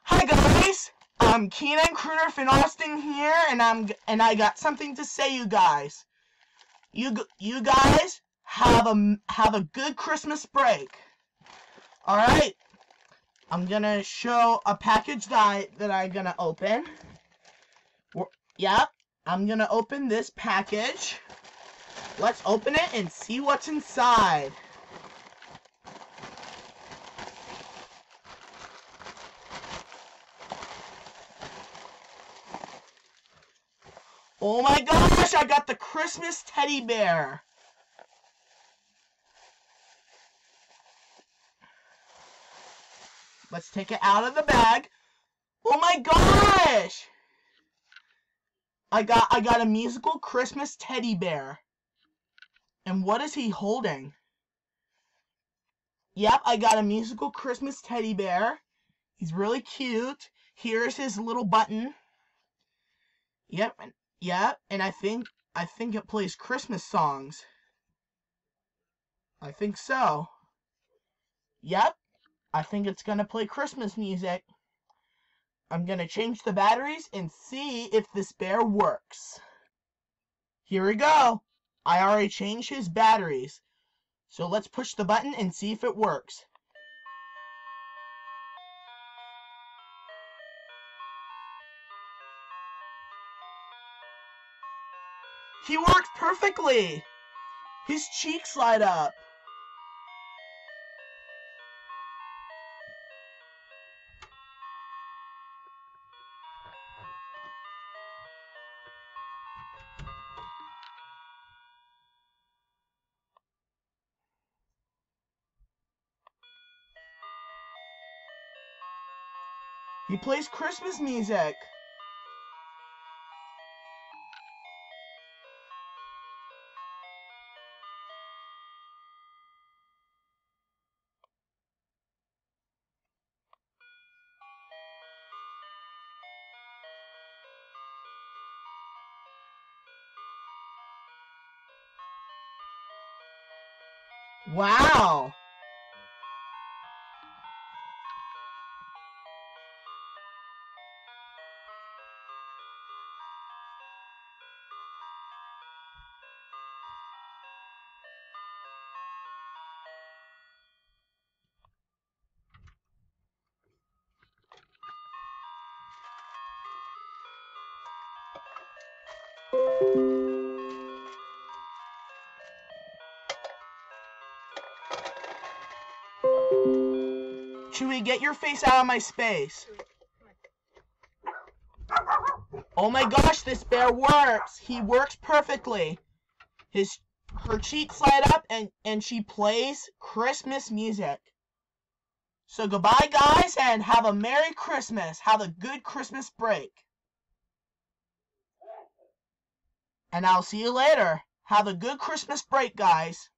Hi guys, I'm Keenan Kruder from Austin here, and I got something to say, you guys. You guys have a good Christmas break. All right, I'm gonna show a package that I'm gonna open. Yep, I'm gonna open this package. Let's open it and see what's inside. Oh my gosh, I got the Christmas teddy bear. Let's take it out of the bag. Oh my gosh! I got a musical Christmas teddy bear. And what is he holding? Yep, I got a musical Christmas teddy bear. He's really cute. Here's his little button. Yep, and I think it plays Christmas songs. I think so. Yep, I think it's gonna play Christmas music. I'm gonna change the batteries and see if this bear works. Here we go. I already changed his batteries. So let's push the button and see if it works. He works perfectly! His cheeks light up. He plays Christmas music. Wow! Chewie, get your face out of my space. Oh my gosh, this bear works. He works perfectly. Her cheeks light up and she plays Christmas music. So goodbye guys, and have a Merry Christmas. Have a good Christmas break. And I'll see you later. Have a good Christmas break, guys.